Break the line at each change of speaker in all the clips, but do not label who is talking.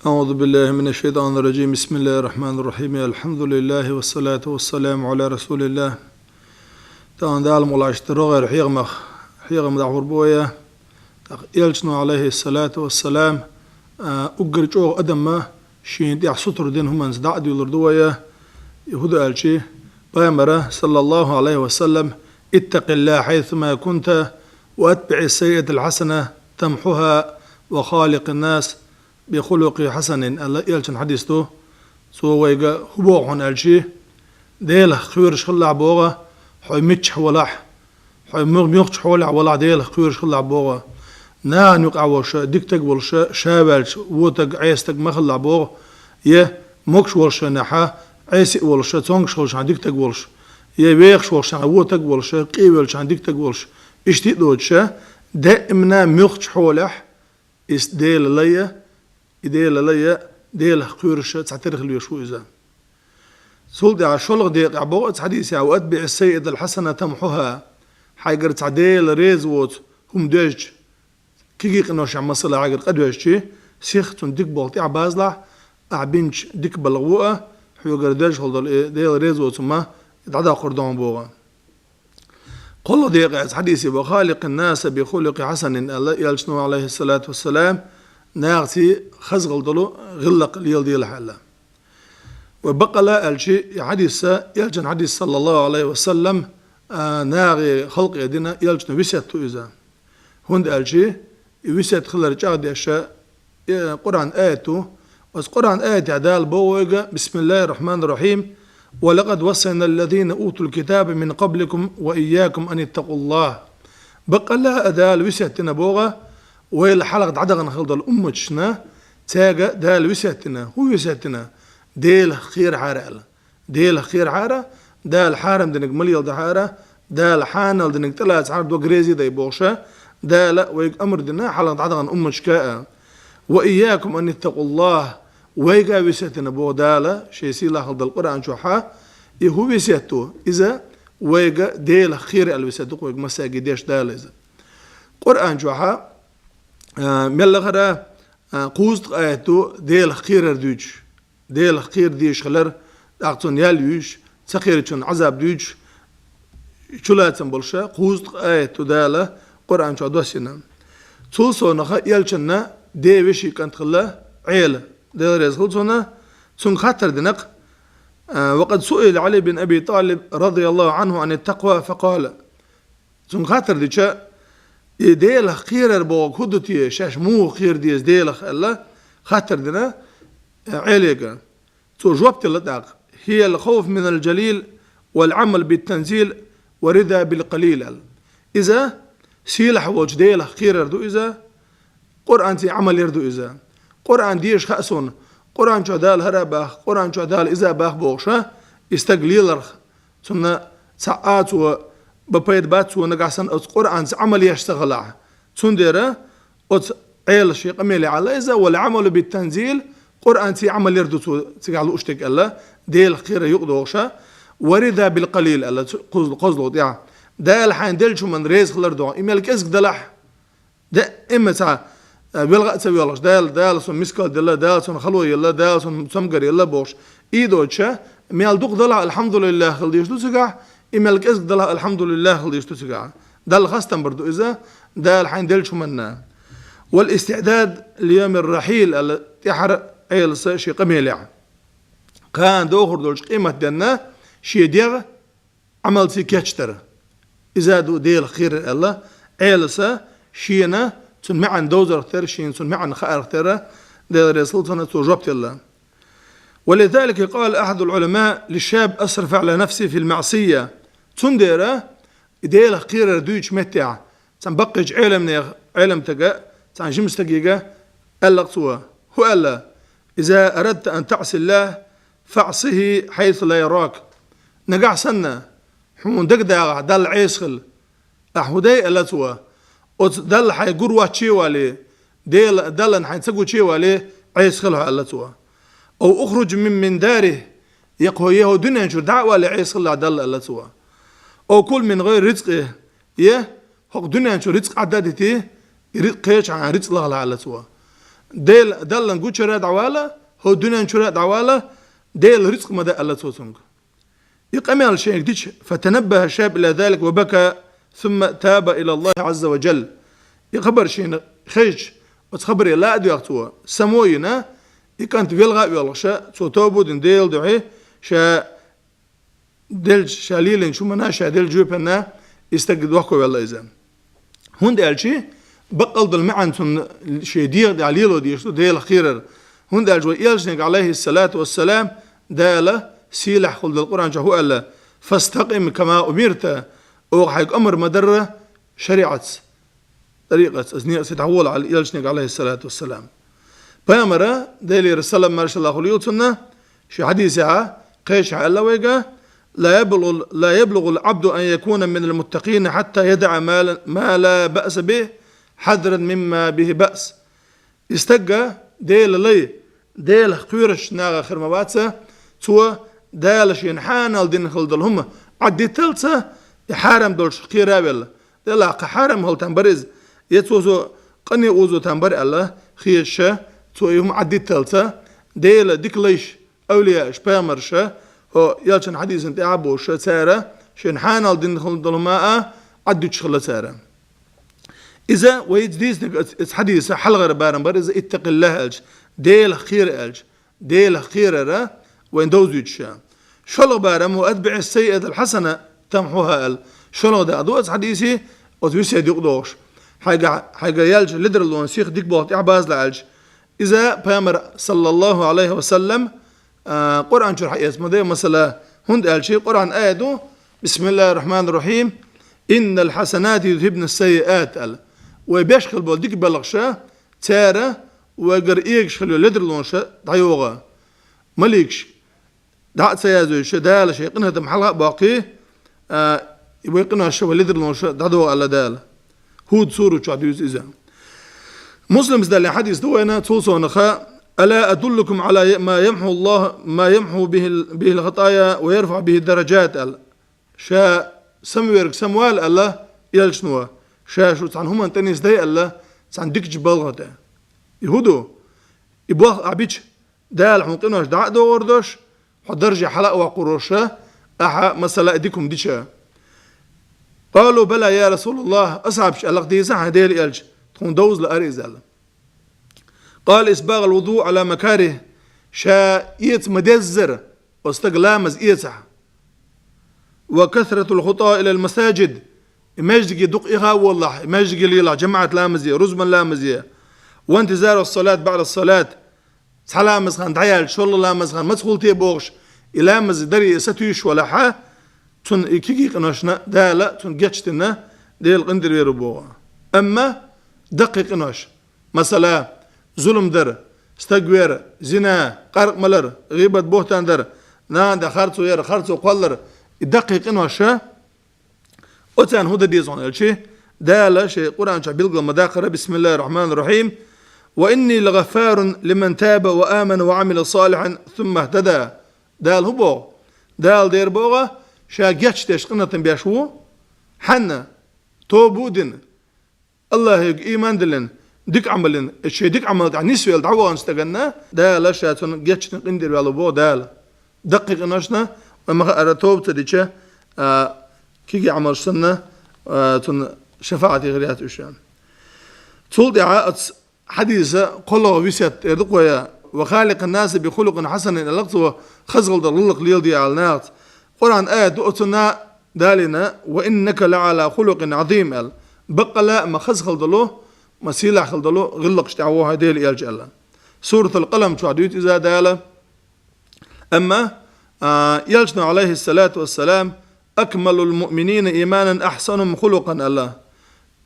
أعوذ بالله من الشيطان الرجيم. بسم الله الرحمن الرحيم. الحمد لله والصلاة والسلام على رسول الله. تان دالم ولا اشتراغ حيغم دعور بويا يلشنو عليه الصلاة والسلام أقرجو أدم شين دع سطر دين هم انزدع دي لردويا يهود ألشي بامرة صلى الله عليه وسلم اتق الله حيثما كنت وأتبع السيئة الحسنة تمحها وخالق الناس بخلق حسن. الله يلشن حديثه سوى هبوعون ألشي ديل خير شخلع بوغا حي متش ولح حي مغميقش حولع ولا ديل خير شخلع بوغا نان يقع وش ديكتك ولش شابلش ووتك عيستك مخلع بوغ يه مكش ولش نحا عيسي ولش تونكش ولش عن ديكتك ولش يه بيخش ولش عن ووتك ولش قي ولش عن ديكتك ولش اشتي دوتش دائمنا ميقش حولح اس ديل ليا ديل خيرش تعترخ لي شو إذا سولدي على شلغ ديق عبوت حديثي أو أتبع السيئة الحسنة تمحها حيقر تعديل ريزوت هم دوج كيجي قنوش عم مصلى عقر قدوشي سيختون ديك بولتي عبازلع أعبينش ديك بلغوة حيقر دوج خلدل ديل ريزوت ما يتعدى قردون بوغا قل ديق حديثي وخالق الناس بخلق حسن الله يلشنو عليه الصلاة والسلام ناغتي خزغل دلو غلق ليل ديال حاله وبقى لا الشيء حديث يلجن حديث صلى الله عليه وسلم ناغي خلق يدنا يلجن وسيت إذا هند الشيء وسيت خلر جاد يشاء قرآن آيته بس قرآن آية عدال بوجا بسم الله الرحمن الرحيم ولقد وصينا الذين أوتوا الكتاب من قبلكم وإياكم أن اتقوا الله بقى لا أدال وسيتنا بوغا ويل حلقة عدغن خلد الأمة شنا تاجا دال وساتنا هو وساتنا ديل خير حارة ديل خير حارة دال حارم دنك مليل دحارة دال حانل دنك تلات عرب دو غريزي داي بوشة دال ويق أمر دنا حلقة عدغن أمة شكاء وإياكم أن اتقوا الله ويقا وساتنا بو دال شي سيلا خلد القرآن شوحا يهو وساتو إذا ويقا ديل خير الوساتو ويق مساقي ديش دال إذا قرآن شوحا ملا خرا قوست آياتو ديل خير دوج ديل خير ديش خلر أعطون ياليوش سخيرتون عذاب دوج شلاتن بولشا قوست آياتو دالا قرآن شو دوسنا توصو نخا يلشنا دي وشي كانت خلا عيلة ديل رزقلتنا سن خاطر دنق وقد سئل علي بن أبي طالب رضي الله عنه عن التقوى فقال سن خاطر ديشا ديل خير بوق هدوتي شاش مو خير ديز ديل الله خاطر دنا عليك تو جوابت لداق هي الخوف من الجليل والعمل بالتنزيل ورضا بالقليل إذا سيلح وج ديل خير يردو إذا قرآن تي عمل يردو إذا قرآن ديش خأسون قرآن شو دال هرباخ قرآن شو دال إذا باخ بوغشا استقليل رخ ثم ساعات ببيت بات ونقاسن القرآن عمل يشتغل تندرة عيل شيء قميلي على إذا والعمل بالتنزيل قرآن تي عمل يردو تقالوا أشتك الله ديل خير يقضوشا ورذا بالقليل الله قصدوا يعني ده الحين ديل شو من ريز خلردو إمالك إزق دلح ده إما تا بيلغا تسوي الله دال سون مسكال دلا دال سون خلوي يلا دال سون سمقر يلا بوش إيدو تشا ميال دوق دلح الحمد لله خلديش دو سقع إمالك إزق دلها الحمد لله خليش تسقع دل خاصة بردو إذا ده الحين دل شو منا والاستعداد ليوم الرحيل اللي تحرق عيل شيء قميلع كان دوخر دولش قيمة دنا شيء ديغ عمل سي كاتشتر إذا دو ديل خير الله عيل شينا سن معن دوزر اختر شين سن معن خير اختر ديل رسولتنا توجبت الله. ولذلك قال أحد العلماء للشاب أسرف على نفسه في المعصية تندرة ديل خير دويش متع تنبقج علم تجا تنجمس تجيجا اللقطوة هو ألا إذا أردت أن تعصي الله فاعصه حيث لا يراك نقع سنة حمون دقدق دل عيسخل أحودي اللتوا دل حيقر واتشي والي دل حيتسقو تشي والي عيسخلها اللتوا أو أخرج من داره يقهو يهو دنيا شو دعوة لعيسخل عدل اللتوا أو كل من غير رزقه يه هو دنيا شو رزق عدادتي رزق قيش عن رزق الله اللتوا دلن قوشرة دعواله هو دنيا نشرة دعواله ديل رزق مدى الله توسنج يقمل شيء ديش فتنبه الشاب إلى ذلك وبكى ثم تاب إلى الله عز وجل يخبر شيء خيش وتخبر لا أدري أختوه سموينا يكانت بيلغى يلا شا توبو ديل دعي شا ديل شاليلين شو منا شا ديل جوبنا يستجد وحكو والله إذا هون ديل شيء بقل دل معن تون شيء دياليلو ديشتو ديل خيرر هون ديل جو يلجنك عليه الصلاة والسلام داله سيلح خلد القرآن جهو ألا فاستقم كما أمرت أو حيك أمر مدرة شريعة طريقة أزنية ستحول على يلجنك عليه الصلاة والسلام بيامرة ديلي رسالة مرش الله خليوتنا شي حديثها قيش على ويقى لا يبلغ العبد أن يكون من المتقين حتى يدع ما لا بأس به حذرا مما به بأس يستقى ديل خيرش ناغا خرمباتسا تو دالش ينحانل دين خلدل هم عدي تلسا يحارم دولش خيرا بيلا ديلا قحارم هل تنبرز يتوزو قني اوزو تنبر الله خيشة تو يهم عدي تلسا ديلا ديك ليش أولياء شبامرشة هو يالشن حديث انت عبوش سارة شينحانل دين خلدل هم عدي تشخل سارة إذا ويجديس حديث حلغة بارن برز اتق الله ألج ديل خير ألج ديل خير وين دوزيتش شلو بارم وأتبع السيئة الحسنة تمحوها ال شلو ده أدوات حديثي وتوسي ديقدوش حاجة يلج لدر اللونسيخ ديك بوت إعباز لألج إذا بيامر صلى الله عليه وسلم قرآن شرح اسمه ده مثلا هند ألشي قرآن آياته بسم الله الرحمن الرحيم إن الحسنات يذهبن السيئات ال ويبيشخل بول ديك بلغشة تارة وقرئيكش خلو لدر اللونشة ضيوغة مليكش دعت سيازو شدال شيء قنها تمحلها باقي يبغى قنها شو اللي درنا شو دعوا على دال هود سورة شو عديوز إذا مسلم زدال حديث دوينا توصو نخا ألا أدلكم على ما يمحو به الخطايا ويرفع به الدرجات ال شا سمويرك سموال الله يلشنوا شا شو عن هم أنتنيس داي الله عن ديك جبالغته يهودو يبغى عبيش دال حنقناش دع دوردش حدرجة حلقة وقروشة أحا مسألة إديكم ديشة قالوا بلى يا رسول الله أصعب شيء الله دي صح هديل يلج تكون دوز لأريزال قال إسباغ الوضوء على مكاره شايت مدزر واستقلامز إيتح وكثرة الخطى إلى المساجد ماجدك يدق إغا والله ماجدك ليلا جماعة لامزية رزما لامزية وانتظار الصلاة بعد الصلاة سلامز خان دعيال شول لامز خان مسخول تيبوغش إلامز دري ستويش ولا حا تون كيكي قناشنا دالا تون جاتشتنا ديل قندر يربوغا أما دقيق قناش مثلا ظلم در استقوير زنا قرق ملر غيبة بوهتان در نان دا خارتو ير خارتو قولر دقيق قناشا أتان هودا ديزون الشي دالا شي قرآن شعبيلق المداقرة بسم الله الرحمن الرحيم وإني لغفار لمن تاب وآمن وعمل صالحا ثم اهتدى دال هبو دال دير بوغا شا جاتش تشقنة بيشو حنا توبودن الله إيمان دلن ديك عملن الشي ديك عملت عن نسوي الدعوة انستغلنا دال شاتون جاتش تنقندر والو بو دال دقيق ناشنا وما أرتوب تديشه كيجي عمل سنة تن شفاعتي غريات وشان تول دعاء حديثة قلوا ويسات يدقوا وخالق الناس بخلق حسن إن لقطوا خزغل دللق ليل دي على النار قرآن آية دؤتنا دالنا وإنك لعلى خلق عظيم بقلا ما خزغل دلو ما سيلع خل دلو غلق اشتعوها ديل يلجأ الله سورة القلم تعديت إذا دالة أما يلجنا عليه الصلاة والسلام أكمل المؤمنين إيمانا أحسنهم خلقا الله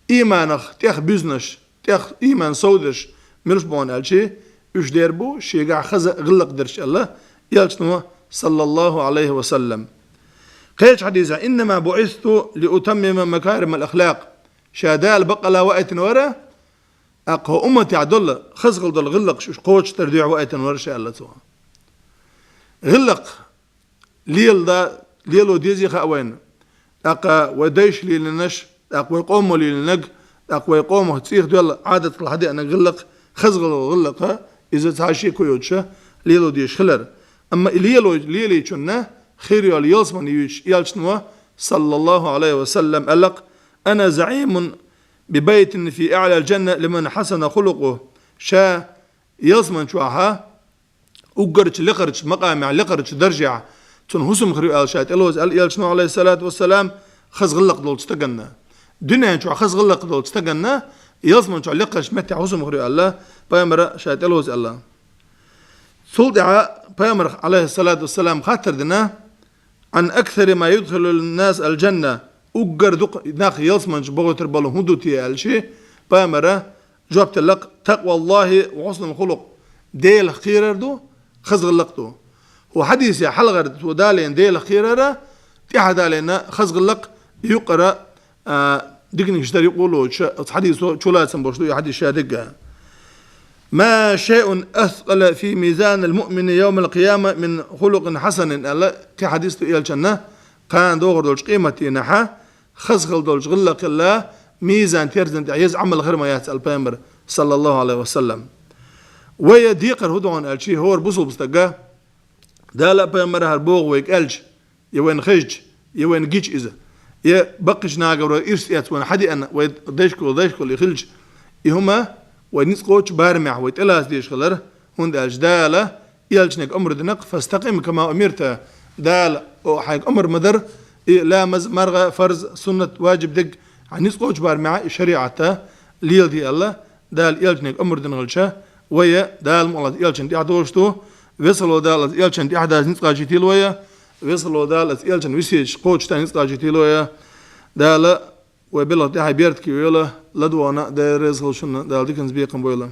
إيمانك تيخ بيزنش تيخ إيمان سودش ملش بون الشي إيش ديربو شيء غلق درش الله يلجنا صلى الله عليه وسلم قيش حديثة إنما بعثت لأتمم مكارم الأخلاق شادال بقى وقت ورا أقوى أمتي عدل خزغل دل غلق شوش قوش ترديع وقت ورا شاء الله توا غلق ليل دا ليلو ديزي خاوين أقا وديش ليلنش أقوى يقوموا ليلنق أقوى يقوموا تصيح دول عادة الحديث أنا غلق غلقة إذا تعشي كويوتشا ليلو ديش خلر أما ليلي شنه خير يلصمن يلشنوا صلى الله عليه وسلم ألق أنا زعيم ببيت في أعلى الجنة لمن حسن خلقه شا يلصمن شوها أقرش لقرش مقامع لقرش درجع تون هسم خريو الشات الوز يلشنوا عليه الصلاة والسلام خز غلق دول تستجنا دنيا شو خز غلق دول تستجنا يلصمن شو لقرش متى هسم خريو الله بيامر شات الوز الله سودع بيامر عليه الصلاة والسلام خاطر دنا عن أكثر ما يدخل الناس الجنة أجر دق ناخ يلصمن بغو تربلو هدوتي الشيء بيامر جوابت لك تقوى الله وحسن الخلق ديل خير دو خز غلقتو وحديث حلقة ودالين ديل خير تي دالين خز غلق يقرأ دقني يشتري يقولوا حديث شو لا سنبوشلو حديث شادقة ما شيء أثقل في ميزان المؤمن يوم القيامة من خلق حسن الله كحديث إلى الجنة كان دوغر دولش قيمتي نحا خزغل دولش غلق الله ميزان تيرزن تعيز عمل غير ما يسأل بيامر صلى الله عليه وسلم ويديقر هدوان الشي هو بصل بستقى دالا بيامر هالبوغ ويك ألج يوين خج يوين جيج إذا يبقش ناقر وإرس إيات وين حدي أنا وديشكل يخلج يهما ونسقوش بارمع ويتلاس ديش خلر هند أجدالة يلجنك أمر دنق فاستقم كما أمرت دال أو حاج أمر مدر لا مرغة فرز سنة واجب دق عن نسقوش بارمع شريعته ليل دي الله دال يلجنك أمر دنقلشة ويا دال مولد يلجن دي عدوشتو وصلوا دال يلجن دي أحداث نسقا جتيل ويا وصلوا دال يلجن ويسيش قوش تاني نسقا جتيل ويا دال وبلا دي حبيرت كي ويلا لدوانا داير رزق شنو دال ديكنز بيقم بيلا